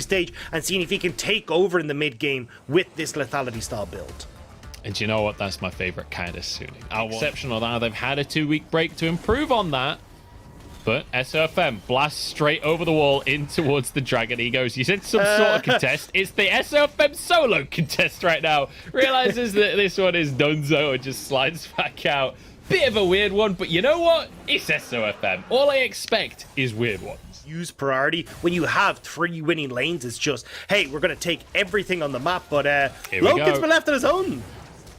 stage and seeing if he can take over in the mid game with this lethality style build. And you know what? That's my favorite kind of Suning. Exceptional now. They've had a 2-week break to improve on that. But SOFM blasts straight over the wall in towards the Dragon Egos. You said some sort of contest. It's the SOFM solo contest right now. Realizes that this one is donezo and just slides back out. Bit of a weird one, but you know what? It's SOFM. All I expect is weird ones. Use priority when you have 3 winning lanes. It's just, hey, we're going to take everything on the map, but Logan's been left on his own.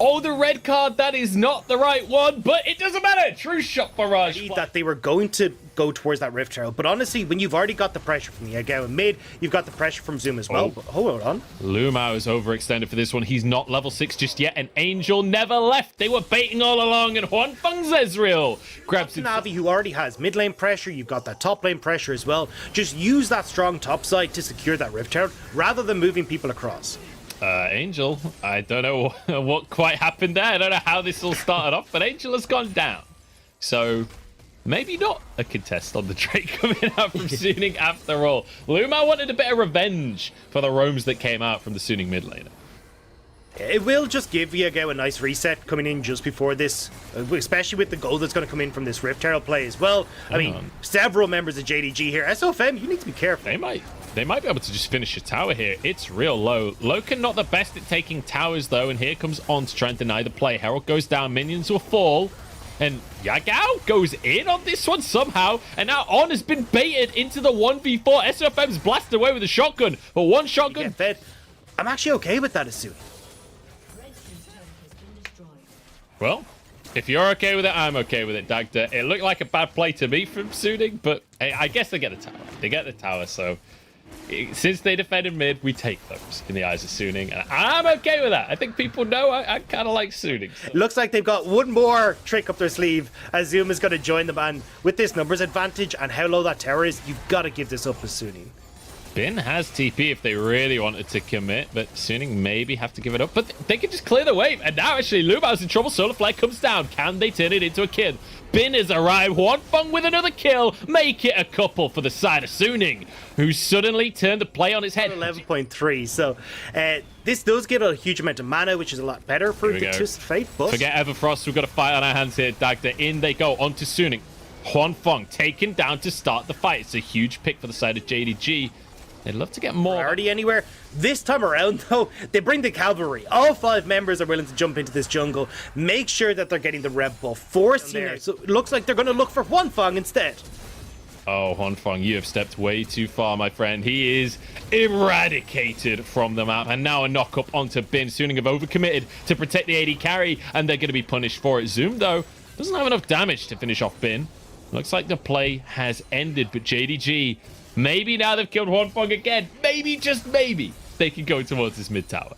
Oh, the red card, that is not the right one, but it doesn't matter. True shot barrage. That they were going to go towards that Rift Herald, but honestly, when you've already got the pressure from the Yagao and mid, you've got the pressure from Zoom as well. But hold on. Lumao is overextended for this one. He's not level 6 just yet, and Angel never left. They were baiting all along, and Huanfeng's Ezreal grabs it. Navi, who already has mid lane pressure, you've got that top lane pressure as well. Just use that strong top side to secure that Rift Herald, rather than moving people across. Angel, I don't know what quite happened there. I don't know how this all started off, but Angel has gone down. So maybe not a contest on the Drake coming out from Suning after all. Lumao wanted a bit of revenge for the roams that came out from the Suning mid laner. It will just give Yagao a nice reset coming in just before this, especially with the gold that's going to come in from this Rift Herald play as well. I mean, several members of JDG here. SOFM, you need to be careful. They might be able to just finish a tower here. It's real low. Loken not the best at taking towers, though, and here comes On to try and deny the play. Herald goes down, minions will fall, and Yagao goes in on this one somehow, and now On has been baited into the 1v4. SOFM's blasted away with a shotgun, but one shotgun... Fed. I'm actually okay with that as soon. Well, if you're okay with it, I'm okay with it, Dagda. It looked like a bad play to me from Suning, but hey, I guess they get the tower. They get the tower, so since they defended mid, we take those in the eyes of Suning, and I'm okay with that. I think people know I kind of like Suning. So. Looks like they've got one more trick up their sleeve as Zoom is going to join them, and with this numbers advantage and how low that tower is, you've got to give this up as Suning. Bin has TP if they really wanted to commit, but Suning maybe have to give it up. But they can just clear the wave. And now, actually, Lumao's in trouble. Solar Flare comes down. Can they turn it into a kill? Bin has arrived. Huanfeng with another kill. Make it a couple for the side of Suning, who suddenly turned the play on its head. 11.3. So this does give a huge amount of mana, which is a lot better for the Twist Fate. But forget Everfrost. We've got a fight on our hands here, Dagda. In they go onto Suning. Huanfeng taken down to start the fight. It's a huge pick for the side of JDG. They'd love to get more. Priority anywhere. This time around, though, they bring the cavalry. All 5 members are willing to jump into this jungle. Make sure that they're getting the Rev buff. Forcing it. So it looks like they're going to look for Huanfeng instead. Oh, Huanfeng, you have stepped way too far, my friend. He is eradicated from the map. And now a knock up onto Bin. Suning have overcommitted to protect the AD carry, and they're going to be punished for it. Zoom, though, doesn't have enough damage to finish off Bin. Looks like the play has ended, but JDG... maybe now they've killed Huanfeng again. Maybe, just maybe, they can go towards this mid tower.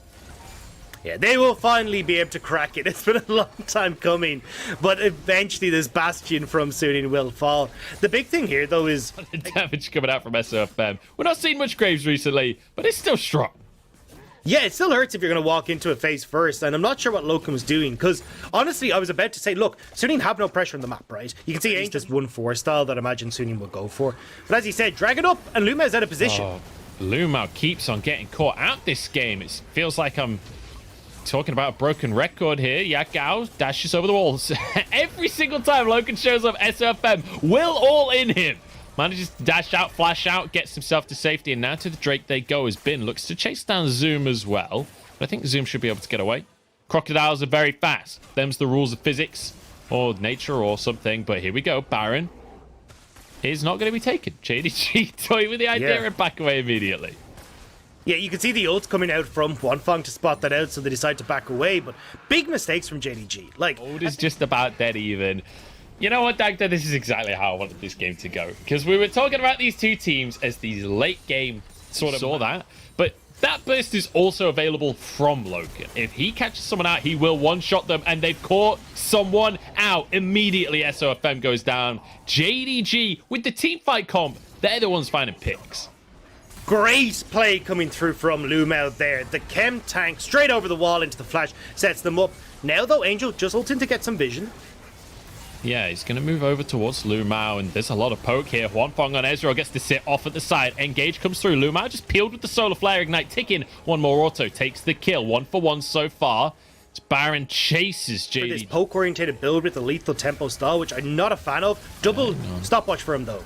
Yeah, they will finally be able to crack it. It's been a long time coming, but eventually this bastion from Suning will fall. The big thing here, though, is... the damage coming out from SOFM. We're not seeing much Graves recently, but it's still strong. Yeah, it still hurts if you're going to walk into a phase first, and I'm not sure what Loken was doing, because honestly, I was about to say, look, Suning have no pressure on the map, right? You can see Angel this 1-4 style that I imagine Suning will go for. But as he said, drag it up, and Lumao's out of position. Oh, Lumao keeps on getting caught out this game. It feels like I'm talking about a broken record here. Yagao dashes over the walls. Every single time Loken shows up, SOFM will all in him. Manages to dash out, flash out, gets himself to safety, and now to the Drake they go as Bin looks to chase down Zoom as well. But I think Zoom should be able to get away. Crocodiles are very fast. Them's the rules of physics or nature or something. But here we go. Baron is not going to be taken. JDG toyed with the idea and back away immediately. Yeah, you can see the ults coming out from Huanfeng to spot that out, so they decide to back away. But big mistakes from JDG. Like, Old is just about dead even. You know what, Dagda? This is exactly how I wanted this game to go. Because we were talking about these two teams as these late game sort of saw that. But that burst is also available from Loken. If he catches someone out, he will one-shot them. And they've caught someone out. Immediately, SOFM goes down. JDG with the team fight comp. They're the ones finding picks. Great play coming through from Lumao there. The chem tank straight over the wall into the flash. Sets them up. Now, though, Angel just ulting to get some vision. Yeah, he's going to move over towards Lu Mao, and there's a lot of poke here. Huanfeng on Ezreal gets to sit off at the side. Engage comes through. Lu Mao just peeled with the Solar Flare Ignite. Ticking. One more auto. Takes the kill. 1 for 1 so far. As Baron chases JDG. This poke-oriented build with the lethal tempo style, which I'm not a fan of. Double stopwatch for him, though.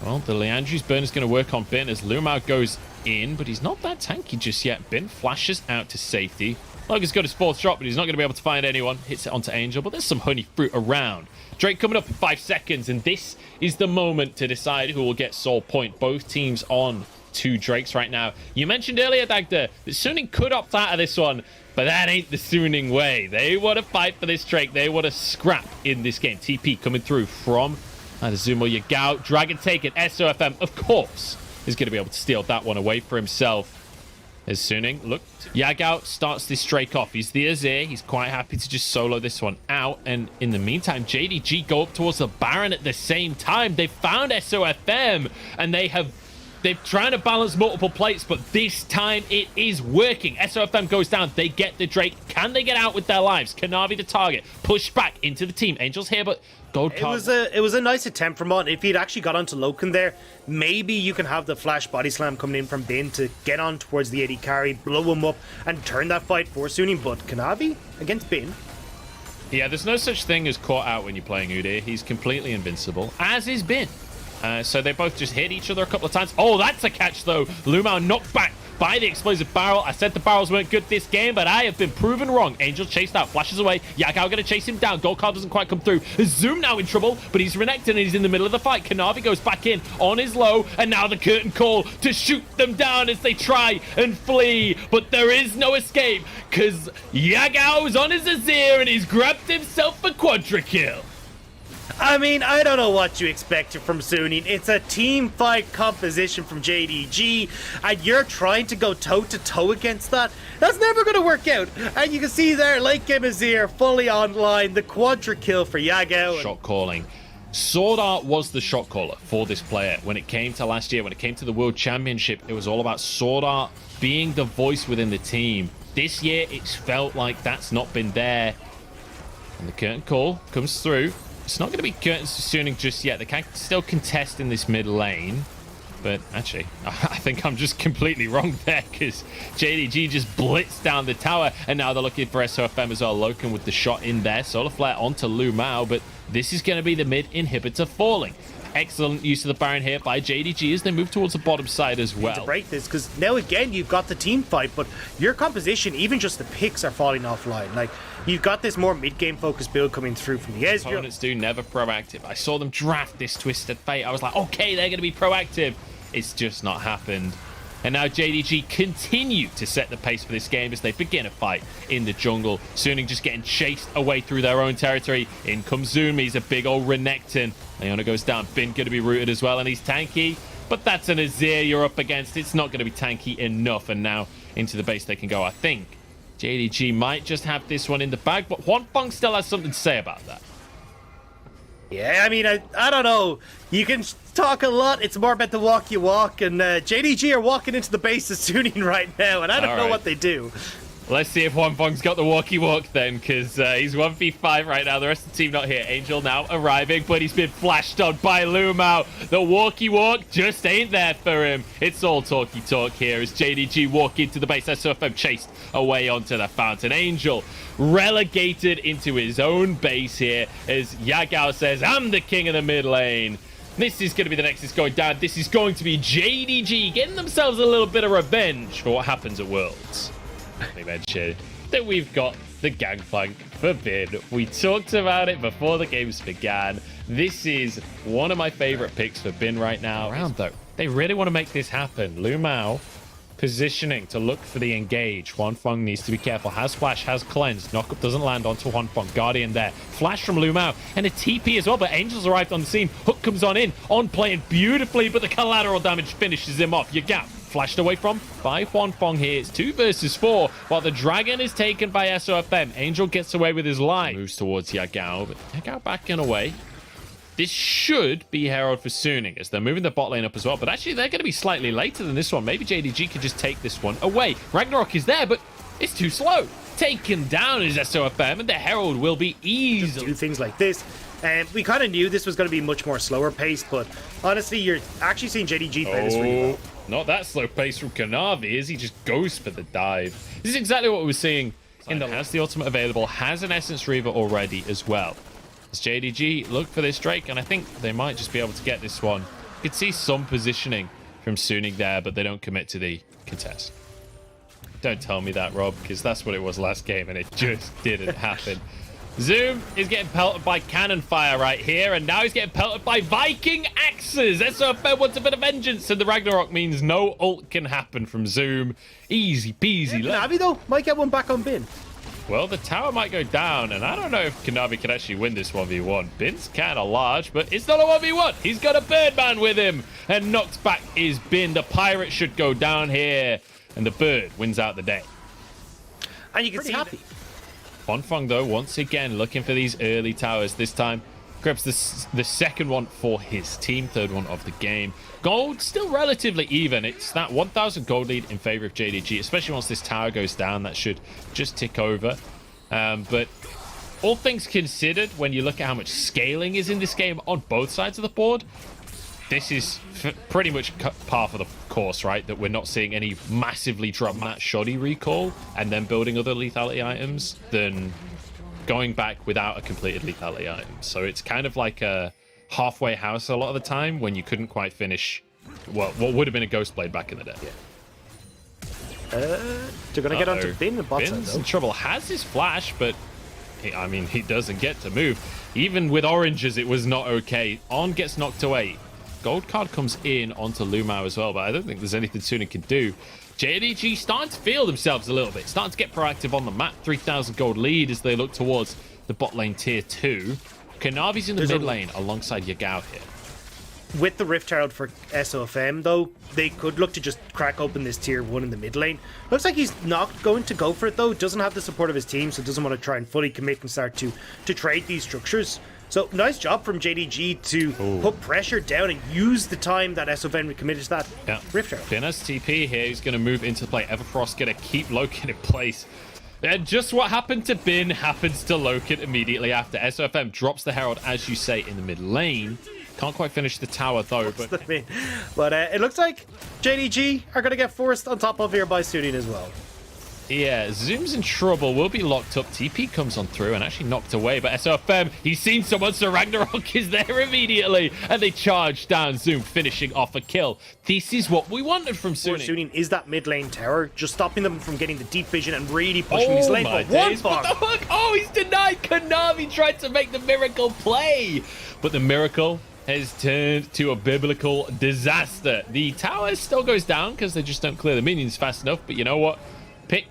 Well, the Leandri's burn is going to work on Bin as Lu Mao goes in, but he's not that tanky just yet. Bin flashes out to safety. Logan's got his 4th shot, but he's not going to be able to find anyone. Hits it onto Angel, but there's some honey fruit around. Drake coming up in 5 seconds, and this is the moment to decide who will get Soul Point. Both teams on 2 Drakes right now. You mentioned earlier, Dagda, that Suning could opt out of this one, but that ain't the Suning way. They want to fight for this Drake. They want to scrap in this game. TP coming through from either Zoom or Yagao. Dragon taken. SOFM, of course, is going to be able to steal that one away for himself. As Suning, look, Yagao starts this Drake off. He's the Azir. He's quite happy to just solo this one out. And in the meantime, JDG go up towards the Baron at the same time. They've found SOFM, and they're trying to balance multiple plates, but this time it is working. SOFM goes down. They get the Drake. Can they get out with their lives? Kanavi the target. Push back into the team. Angel's here, but gold card. It was a nice attempt from Mon. If he'd actually got onto Loken there, maybe you can have the flash body slam coming in from Bin to get on towards the AD carry, blow him up, and turn that fight for Suning. But Kanavi against Bin. Yeah, there's no such thing as caught out when you're playing Udyr. He's completely invincible, as is Bin. So they both just hit each other a couple of times. Oh, that's a catch, though. Lu Mao knocked back by the explosive barrel. I said the barrels weren't good this game, but I have been proven wrong. Angel chased out, flashes away. Yagao going to chase him down. Gold card doesn't quite come through. Zoom now in trouble, but he's renekton and he's in the middle of the fight. Kanavi goes back in on his low, and now the curtain call to shoot them down as they try and flee. But there is no escape, because Yagao's on his Azir, and he's grabbed himself a quadra kill. I mean, I don't know what you expected from Suning. It's a team fight composition from JDG, and you're trying to go toe-to-toe against that? That's never going to work out. And you can see there, late game Azir fully online, the quadra kill for Yagao. Shot calling. Sword Art was the shot caller for this player. When it came to last year, when it came to the World Championship, it was all about Sword Art being the voice within the team. This year, it's felt like that's not been there. And the curtain call comes through. It's not going to be curtains Suning just yet. They can still contest in this mid lane. But actually, I think I'm just completely wrong there, because JDG just blitzed down the tower, and now they're looking for SOFM as well. Loken with the shot in there. Solar Flare onto Lu Mao, but this is going to be the mid inhibitor falling. Excellent use of the Baron here by JDG as they move towards the bottom side as well. To break this, because now again you've got the team fight, but your composition, even just the picks, are falling offline. Like, you've got this more mid-game focused build coming through from the Ezreal. Opponents do never proactive. I saw them draft this Twisted Fate. I was like, okay, they're going to be proactive. It's just not happened. And now JDG continue to set the pace for this game as they begin a fight in the jungle. Suning just getting chased away through their own territory. In comes Zoom. He's a big old Renekton. Leona goes down. Bin going to be rooted as well, and he's tanky. But that's an Azir you're up against. It's not going to be tanky enough. And now into the base they can go. I think JDG might just have this one in the bag, but Huanfeng still has something to say about that. Yeah, I mean, I don't know. You can talk a lot. It's more about the walk you walk, and JDG are walking into the base of Suning right now, and I don't know what they do. Let's see if Huanfeng's got the walkie-walk then, because he's 1v5 right now. The rest of the team not here. Angel now arriving, but he's been flashed on by Lu Mao. The walkie-walk just ain't there for him. It's all talky talk here as JDG walk into the base. SOFM chased away onto the fountain. Angel relegated into his own base here as Yagao says, I'm the king of the mid lane. This is going to be the Nexus going down. This is going to be JDG getting themselves a little bit of revenge for what happens at Worlds. They mentioned that we've got the Gangplank for Bin. We talked about it before the games began. This is one of my favorite picks for Bin right now. Around though, they really want to make this happen. Lu Mao positioning to look for the engage. Huanfeng needs to be careful. Has flash, has cleanse. Knockup doesn't land onto Huanfeng. Guardian there. Flash from Lu Mao and a TP as well, but Angel's arrived on the scene. Hook comes on in, on playing beautifully, but the collateral damage finishes him off. Yagao flashed away from by Huanfeng here. It's 2 versus 4, while the dragon is taken by SOFM. Angel gets away with his life. Moves towards Yagao, but Yagao backing away. This should be Herald for Suning as they're moving the bot lane up as well, but actually they're going to be slightly later than this one. Maybe JDG could just take this one away. Ragnarok is there, but it's too slow. Taken down is SOFM, and the Herald will be easily. Just do things like this. We kind of knew this was going to be much more slower paced, but honestly, you're actually seeing JDG play this really well. Not that slow pace from Kanavi, as he just goes for the dive. This is exactly what we were seeing in the has the ultimate available, has an Essence Reaver already as well. As JDG look for this Drake, and I think they might just be able to get this one. You could see some positioning from Suning there, but they don't commit to the contest. Don't tell me that, Rob, because that's what it was last game, and it just didn't happen. Zoom is getting pelted by cannon fire right here, and now he's getting pelted by Viking axes. SOFM wants a bit of vengeance, and the Ragnarok means no ult can happen from Zoom. Easy peasy. Navi, though, might get one back on Bin. Well, the tower might go down, and I don't know if Kanavi can actually win this 1v1. Bin's kind of large, but it's not a 1v1. He's got a Birdman with him, and knocked back is Bin. The pirate should go down here, and the bird wins out the day. And you can see happy. Bonfong, though, once again looking for these early towers. This time, grabs the second one for his team, third one of the game. Gold still relatively even. It's that 1,000 gold lead in favor of JDG, especially once this tower goes down. That should just tick over. But all things considered, when you look at how much scaling is in this game on both sides of the board, this is pretty much par for the course, right? That we're not seeing any massively drop that shoddy recall and then building other lethality items than going back without a completed lethality item. So it's kind of like a halfway house a lot of the time when you couldn't quite finish what would have been a Ghost Blade back in the day. They're going to get onto Bin and bot side, Bin's in trouble. Has his flash, but he doesn't get to move. Even with oranges, it was not okay. On gets knocked away. Gold card comes in onto Lumao as well, but I don't think there's anything Suning can do. JDG starting to feel themselves a little bit, starting to get proactive on the map. 3,000 gold lead as they look towards the bot lane tier 2. Kanavi's in the mid lane alongside Yagao here. With the Rift Herald for SOFM, though, they could look to just crack open this tier 1 in the mid lane. Looks like he's not going to go for it, though. Doesn't have the support of his team, so doesn't want to try and fully commit and start to trade these structures. So, nice job from JDG to put pressure down and use the time that SOFM committed to that Rift Herald. Bin has TP here. He's going to move into play. Everfrost going to keep Loken in place. And just what happened to Bin happens to Loken immediately after. SOFM drops the Herald, as you say, in the mid lane. Can't quite finish the tower, though. But it looks like JDG are going to get forced on top of here by Suning as well. Yeah, Zoom's in trouble. Will be locked up. TP comes on through and actually knocked away. But SOFM, he's seen someone, so Ragnarok is there immediately. And they charge down Zoom, finishing off a kill. This is what we wanted from Suning. Suning is that mid lane tower, just stopping them from getting the deep vision and really pushing his lane. But one for the hook. Oh, he's denied. Kanavi tried to make the miracle play. But the miracle has turned to a biblical disaster. The tower still goes down because they just don't clear the minions fast enough. But you know what? Pick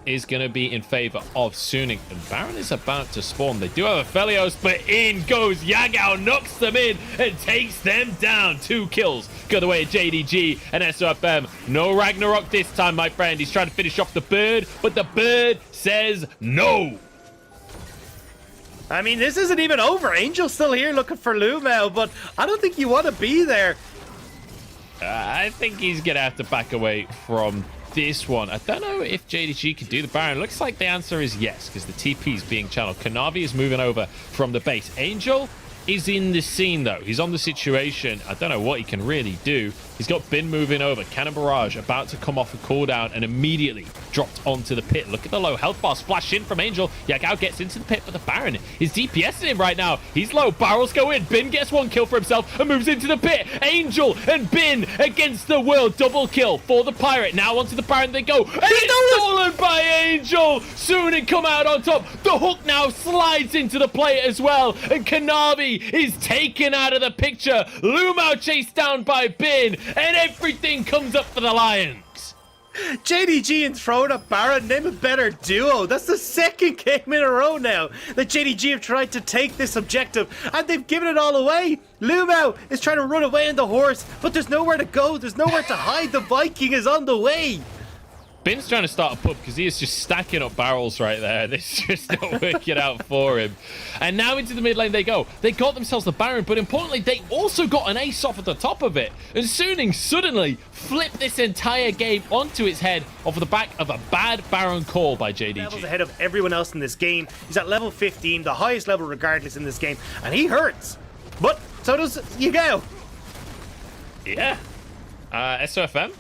is going to be in favor of Suning. And Baron is about to spawn. They do have a Felios, but in goes Yagao, knocks them in and takes them down. 2 kills go the way of JDG and SOFM. No Ragnarok this time, my friend. He's trying to finish off the bird, but the bird says no. I mean, this isn't even over. Angel's still here looking for Lumao, but I don't think you want to be there. I think he's going to have to back away from this one. I don't know if JDG can do the Baron. Looks like the answer is yes, because the TP is being channeled. Kanavi is moving over from the base. Angel is in the scene, though. He's on the situation. I don't know what he can really do. He's got Bin moving over. Cannon Barrage about to come off a cooldown and immediately dropped onto the pit. Look at the low health bar. Splash in from Angel. Yagao gets into the pit, but the Baron is DPSing him right now. He's low. Barrels go in. Bin gets 1 kill for himself and moves into the pit. Angel and Bin against the world. Double kill for the Pirate. Now onto the Baron they go. And it's stolen by Angel. Soon it come out on top. The hook now slides into the plate as well. And Kanavi is taken out of the picture. Lumao chased down by Bin. And everything comes up for the Lions. JDG and throwing a Baron, name a better duo. That's the second game in a row now that JDG have tried to take this objective, and they've given it all away. Lumao is trying to run away on the horse, but there's nowhere to go. There's nowhere to hide. The Viking is on the way. Bin's trying to start a pub because he is just stacking up barrels right there. This is just not working out for him. And now into the mid lane they go. They got themselves the Baron, but importantly, they also got an ace off at the top of it. And Suning suddenly flipped this entire game onto its head off of the back of a bad Baron call by JDG. Levels ahead of everyone else in this game. He's at level 15, the highest level regardless in this game, and he hurts. But so does Yagao. Yeah. SOFM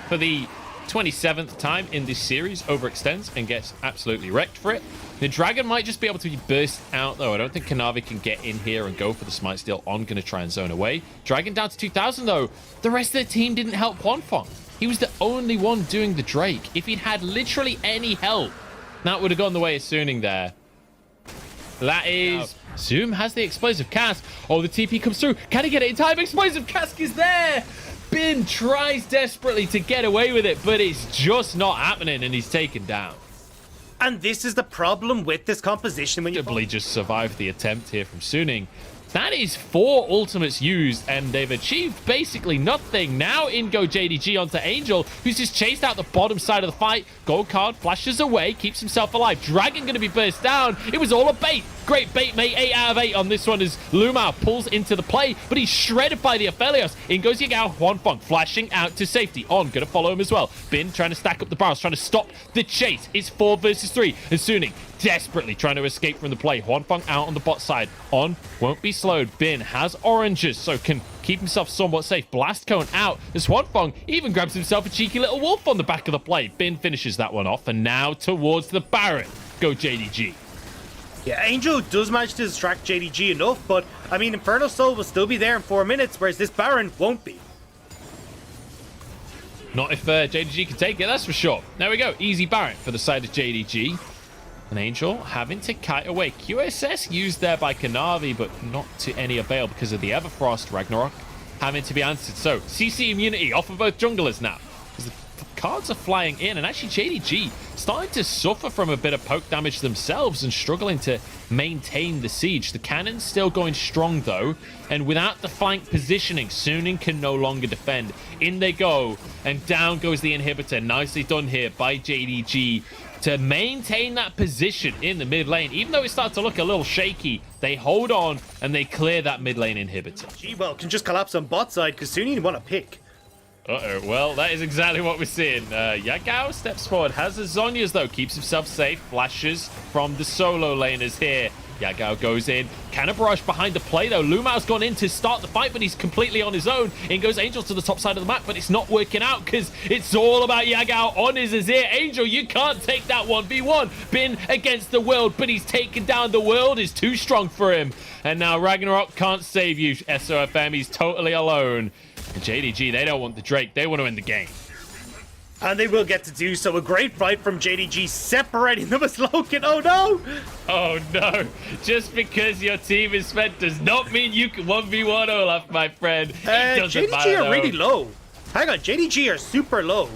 for the 27th time in this series overextends and gets absolutely wrecked for it. The Dragon might just be able to be burst out, though. I don't think Kanavi can get in here and go for the Smite Steal on. Going to try and zone away. Dragon down to 2,000, though. The rest of the team didn't help Huanfeng. He was the only one doing the Drake. If he'd had literally any help, that would have gone the way of Suning there. That is... Zoom has the Explosive Cask. Oh, the TP comes through. Can he get it in time? Explosive Cask is there! Bin tries desperately to get away with it, but it's just not happening, and he's taken down. And this is the problem with this composition when you Just survived the attempt here from Suning. That is 4 ultimates used, and they've achieved basically nothing. Now in go JDG onto Angel, who's just chased out the bottom side of the fight. Gold card flashes away, keeps himself alive. Dragon going to be burst down. It was all a bait. Great bait, mate. 8 out of 8 on this one as Lumao pulls into the play, but he's shredded by the Aphelios. In goes Yagao. Huanfeng flashing out to safety. On, going to follow him as well. Bin trying to stack up the barrels, trying to stop the chase. It's 4 versus 3. And Suning desperately trying to escape from the play. Huanfeng out on the bot side. On, won't be slowed. Bin has oranges, so can keep himself somewhat safe. Blast cone out as Huanfeng even grabs himself a cheeky little wolf on the back of the play. Bin finishes that one off, and now towards the Baron. Go JDG. Yeah, Angel does manage to distract JDG enough, but I mean, Inferno Soul will still be there in 4 minutes, whereas this Baron won't be. Not if JDG can take it, that's for sure. There we go. Easy Baron for the side of JDG. An Angel having to kite away. QSS used there by Kanavi, but not to any avail because of the Everfrost. Ragnarok having to be answered. So, CC immunity off of both junglers now. The cards are flying in, and actually JDG starting to suffer from a bit of poke damage themselves and struggling to maintain the siege. The cannon's still going strong, though, and without the flank positioning, Suning can no longer defend. In they go, and down goes the inhibitor. Nicely done here by JDG to maintain that position in the mid lane. Even though it starts to look a little shaky, they hold on and they clear that mid lane inhibitor. G-Well can just collapse on bot side because Suning want to pick. Uh-oh, well, that is exactly what we're seeing. Yagao steps forward, has his Zhonya's though, keeps himself safe, flashes from the solo laners here. Yagao goes in, can a barrage behind the play though. Lumao's gone in to start the fight, but he's completely on his own. In goes Angel to the top side of the map, but it's not working out because it's all about Yagao on his Azir. Angel, you can't take that 1v1. Bin against the world, but he's taken down. The world is too strong for him. And now Ragnarok can't save you, SOFM. He's totally alone. And JDG, they don't want the Drake. They want to win the game. And they will get to do so. A great fight from JDG separating them as Loken. Oh no! Oh no. Just because your team is spent does not mean you can 1v1 Olaf, my friend. JDG are really low. Hang on, JDG are super low.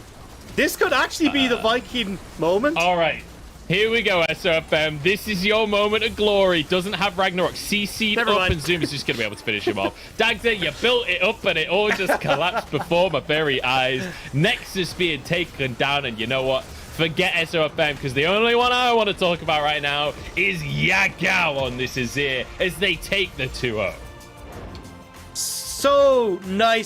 This could actually be the Viking moment. All right. Here we go, SOFM. This is your moment of glory. Doesn't have Ragnarok CC'd up, and Zoom is just going to be able to finish him off. Dagda, you built it up, and it all just collapsed before my very eyes. Nexus being taken down, and you know what? Forget SOFM, because the only one I want to talk about right now is Yagao on this Azir as they take the 2-0. So nice